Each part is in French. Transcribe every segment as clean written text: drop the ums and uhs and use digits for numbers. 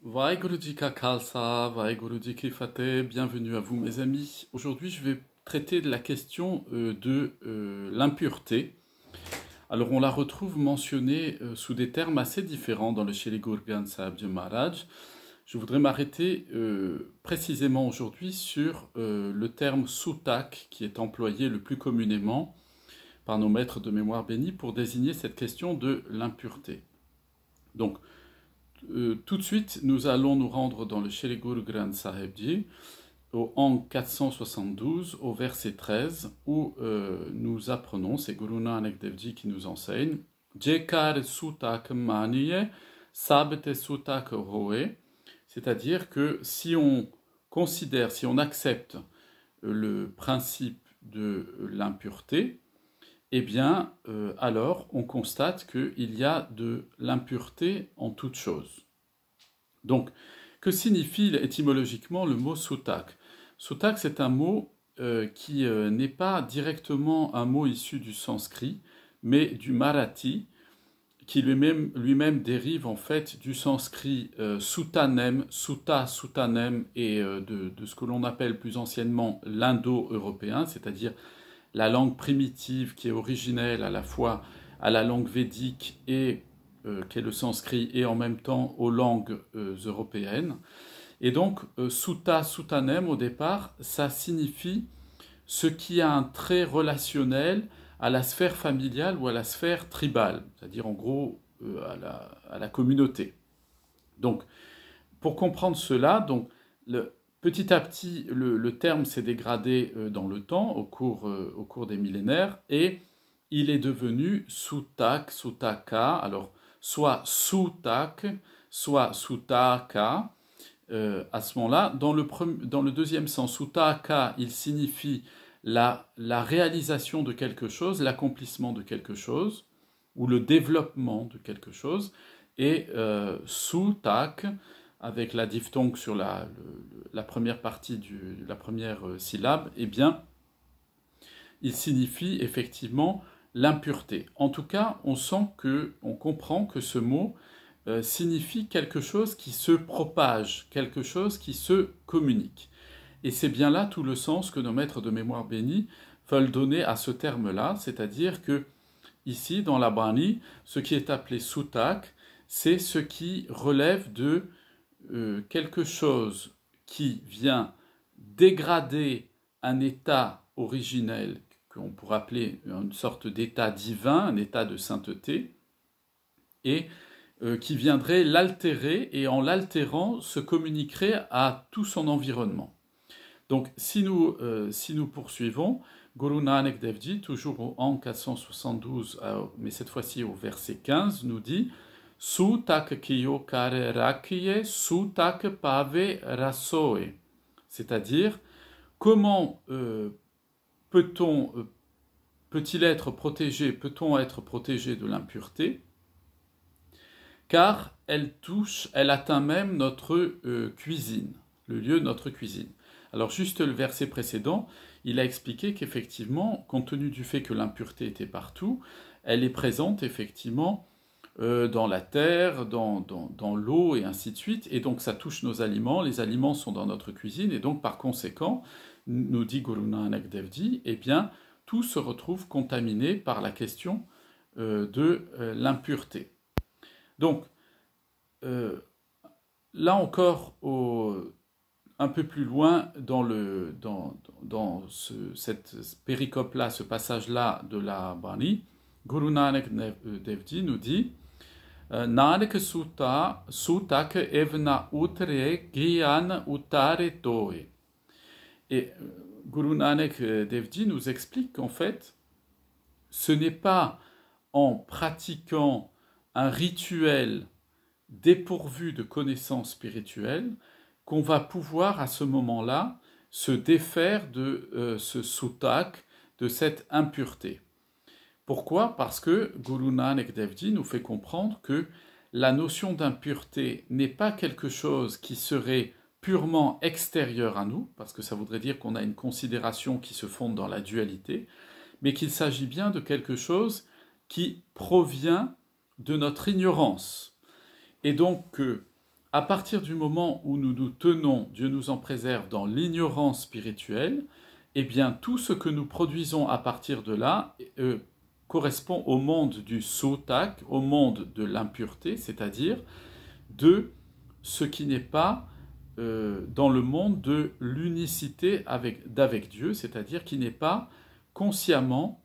Vaheguru Ji Ka Khalsa, Vaheguru Ji Ki Fateh, bienvenue à vous mes amis. Aujourd'hui je vais traiter de la question de l'impureté. Alors on la retrouve mentionnée sous des termes assez différents dans le Shri Guru Granth Sahib Ji Maharaj. Je voudrais m'arrêter précisément aujourd'hui sur le terme Sutak qui est employé le plus communément par nos maîtres de mémoire bénis pour désigner cette question de l'impureté. Donc, tout de suite, nous allons nous rendre dans le Shri Guru Granth Sahib Ji, au an 472, au verset 13, où nous apprenons, c'est Guru Nanak Dev Ji qui nous enseigne, Jekar Sutak Maniye, Sabte Sutak Hoe, c'est-à-dire que si on considère, si on accepte le principe de l'impureté, eh bien, alors on constate qu'il y a de l'impureté en toute chose. Donc, que signifie étymologiquement le mot sutak? Sutak, c'est un mot qui n'est pas directement un mot issu du sanskrit, mais du marathi, qui lui-même dérive en fait du sanskrit sutanem, sutta, sutanem, et de ce que l'on appelle plus anciennement l'indo-européen, c'est-à-dire la langue primitive qui est originelle à la fois à la langue védique et qui est le sanskrit et en même temps aux langues européennes. Et donc sutta, sutanem au départ, ça signifie ce qui a un trait relationnel à la sphère familiale ou à la sphère tribale, c'est-à-dire en gros à la communauté. Donc pour comprendre cela, donc petit à petit, le terme s'est dégradé dans le temps, au cours des millénaires, et il est devenu sutak, sutaka, alors soit sutak, soit sutaka, à ce moment-là. Dans le deuxième sens, sutaka, il signifie la réalisation de quelque chose, l'accomplissement de quelque chose, ou le développement de quelque chose, et sutak, avec la diphtongue sur la première partie la première syllabe, eh bien, il signifie effectivement l'impureté. En tout cas, on comprend que ce mot signifie quelque chose qui se propage, quelque chose qui se communique. Et c'est bien là tout le sens que nos maîtres de mémoire bénis veulent donner à ce terme-là, c'est-à-dire que ici, dans la Bani, ce qui est appelé sutak, c'est ce qui relève de quelque chose qui vient dégrader un état originel qu'on pourrait appeler une sorte d'état divin, un état de sainteté, et qui viendrait l'altérer, et en l'altérant se communiquerait à tout son environnement. Donc si nous poursuivons, Guru Nanak Dev Ji, toujours au an 472, mais cette fois-ci au verset 15, nous dit Sutak kiyo kare rakiye, sutak pave rasoe. C'est-à-dire, comment peut-il être protégé, peut-on être protégé de l'impureté? Car elle atteint même notre cuisine, le lieu de notre cuisine. Alors juste le verset précédent, il a expliqué qu'effectivement, compte tenu du fait que l'impureté était partout, elle est présente effectivement dans la terre, dans l'eau et ainsi de suite, et donc ça touche nos aliments, les aliments sont dans notre cuisine, et donc par conséquent, nous dit Guru Nanak Dev Ji, eh bien, tout se retrouve contaminé par la question de l'impureté. Donc, là encore, un peu plus loin dans cette péricope-là, ce passage-là de la Bani, Guru Nanak Dev Ji nous dit Nanak sutak evna utre gyan utare toe. Et Guru Nanak Dev Ji nous explique qu'en fait, ce n'est pas en pratiquant un rituel dépourvu de connaissances spirituelles qu'on va pouvoir à ce moment-là se défaire de ce sutak, de cette impureté. Pourquoi? Parce que Guru Nanak Dev Ji nous fait comprendre que la notion d'impureté n'est pas quelque chose qui serait purement extérieur à nous, parce que ça voudrait dire qu'on a une considération qui se fonde dans la dualité, mais qu'il s'agit bien de quelque chose qui provient de notre ignorance. Et donc à partir du moment où nous nous tenons, Dieu nous en préserve, dans l'ignorance spirituelle, eh bien tout ce que nous produisons à partir de là correspond au monde du sotak, au monde de l'impureté, c'est-à-dire de ce qui n'est pas dans le monde de l'unicité d'avec Dieu, c'est-à-dire qui n'est pas consciemment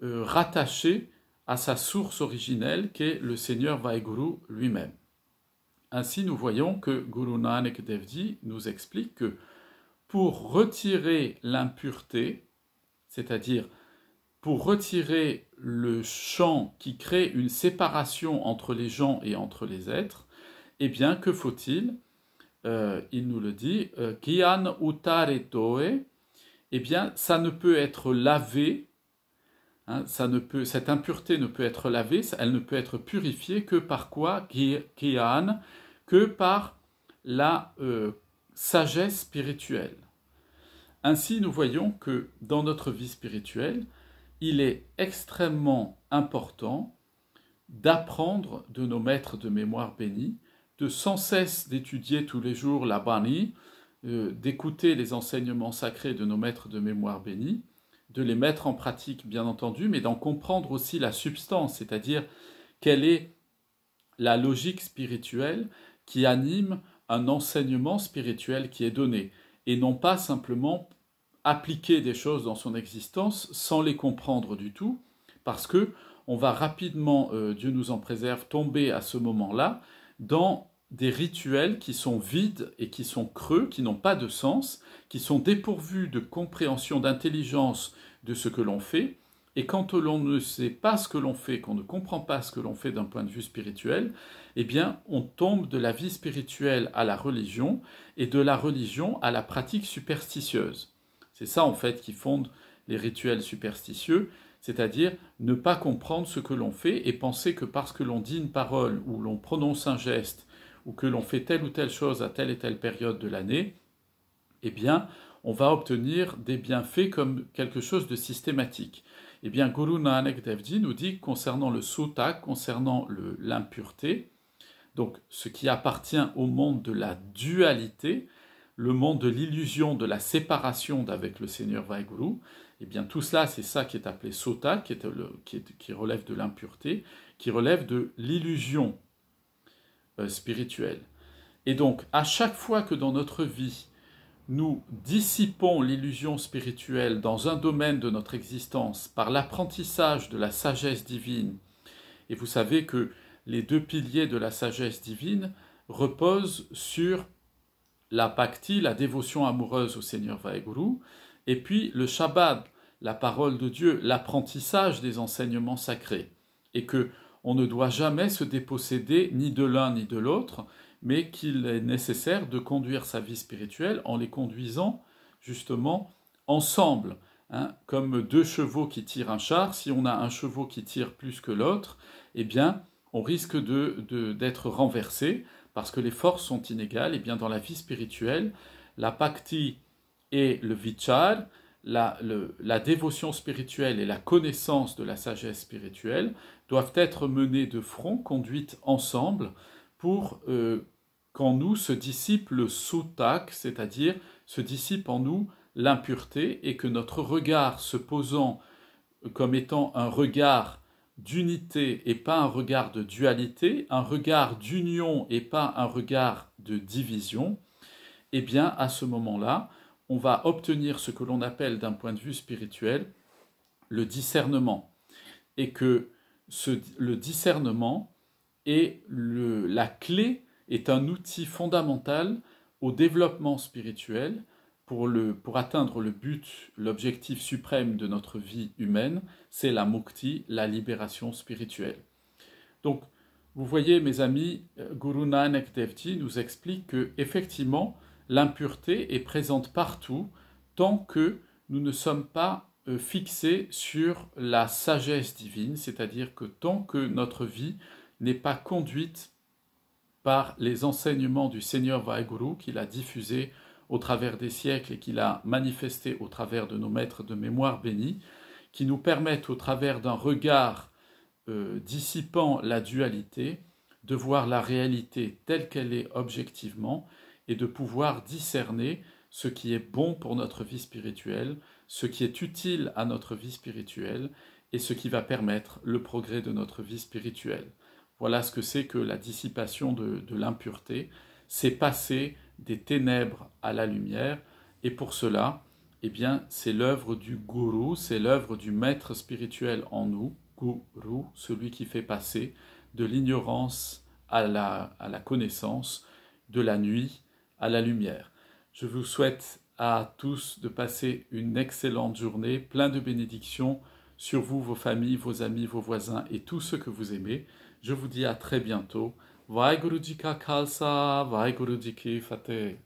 rattaché à sa source originelle qu'est le Seigneur Vaheguru lui-même. Ainsi, nous voyons que Guru Nanak Dev Ji nous explique que pour retirer l'impureté, c'est-à-dire pour retirer le champ qui crée une séparation entre les gens et entre les êtres, eh bien, que faut-il il nous le dit, Kian utare toe, eh bien, ça ne peut être lavé, hein, cette impureté ne peut être lavée, elle ne peut être purifiée que par quoi? Kian, que par la sagesse spirituelle. Ainsi, nous voyons que dans notre vie spirituelle, il est extrêmement important d'apprendre de nos maîtres de mémoire bénis, de sans cesse d'étudier tous les jours la Bani, d'écouter les enseignements sacrés de nos maîtres de mémoire bénis, de les mettre en pratique bien entendu, mais d'en comprendre aussi la substance, c'est-à-dire quelle est la logique spirituelle qui anime un enseignement spirituel qui est donné, et non pas simplement appliquer des choses dans son existence sans les comprendre du tout, parce que on va rapidement, Dieu nous en préserve, tomber à ce moment-là dans des rituels qui sont vides et qui sont creux, qui n'ont pas de sens, qui sont dépourvus de compréhension, d'intelligence de ce que l'on fait. Et quand l'on ne sait pas ce que l'on fait, qu'on ne comprend pas ce que l'on fait d'un point de vue spirituel, eh bien, on tombe de la vie spirituelle à la religion et de la religion à la pratique superstitieuse. C'est ça, en fait, qui fonde les rituels superstitieux, c'est-à-dire ne pas comprendre ce que l'on fait et penser que parce que l'on dit une parole ou l'on prononce un geste ou que l'on fait telle ou telle chose à telle et telle période de l'année, eh bien, on va obtenir des bienfaits comme quelque chose de systématique. Eh bien, Guru Nanak Dev Ji nous dit concernant le sutta, concernant l'impureté, donc ce qui appartient au monde de la dualité, le monde de l'illusion, de la séparation d'avec le Seigneur Vaheguru, eh bien tout cela, c'est ça qui est appelé sota, qui relève de l'impureté, qui relève de l'illusion spirituelle. Et donc, à chaque fois que dans notre vie, nous dissipons l'illusion spirituelle dans un domaine de notre existence par l'apprentissage de la sagesse divine, et vous savez que les deux piliers de la sagesse divine reposent sur la bhakti, la dévotion amoureuse au Seigneur Vaheguru, et puis le Shabad, la parole de Dieu, l'apprentissage des enseignements sacrés, et que on ne doit jamais se déposséder ni de l'un ni de l'autre, mais qu'il est nécessaire de conduire sa vie spirituelle en les conduisant justement ensemble, hein, comme deux chevaux qui tirent un char. Si on a un cheval qui tire plus que l'autre, eh bien, on risque d'être renversé parce que les forces sont inégales. Et bien, dans la vie spirituelle, la bhakti et le vichar, la dévotion spirituelle et la connaissance de la sagesse spirituelle doivent être menées de front, conduites ensemble, pour qu'en nous se dissipe le sutak, c'est-à-dire se dissipe en nous l'impureté, et que notre regard se posant comme étant un regard d'unité et pas un regard de dualité, un regard d'union et pas un regard de division, eh bien à ce moment-là, on va obtenir ce que l'on appelle d'un point de vue spirituel le discernement. Et que le discernement est la clé, est un outil fondamental au développement spirituel pour atteindre le but, l'objectif suprême de notre vie humaine, c'est la mukti, la libération spirituelle. Donc, vous voyez, mes amis, Guru Nanak Dev Ji nous explique que, effectivement, l'impureté est présente partout tant que nous ne sommes pas fixés sur la sagesse divine, c'est-à-dire que tant que notre vie n'est pas conduite par les enseignements du Seigneur Vaheguru qu'il a diffusés au travers des siècles et qu'il a manifesté au travers de nos maîtres de mémoire bénis, qui nous permettent au travers d'un regard dissipant la dualité, de voir la réalité telle qu'elle est objectivement et de pouvoir discerner ce qui est bon pour notre vie spirituelle, ce qui est utile à notre vie spirituelle et ce qui va permettre le progrès de notre vie spirituelle. Voilà ce que c'est que la dissipation de l'impureté, c'est passer des ténèbres à la lumière, et pour cela, eh bien, c'est l'œuvre du gourou, c'est l'œuvre du maître spirituel en nous, gourou, celui qui fait passer de l'ignorance à la connaissance, de la nuit à la lumière. Je vous souhaite à tous de passer une excellente journée, plein de bénédictions sur vous, vos familles, vos amis, vos voisins et tous ceux que vous aimez. Je vous dis à très bientôt. Vaheguru Ji Ka Khalsa, Vaheguru Ji Ki Fateh.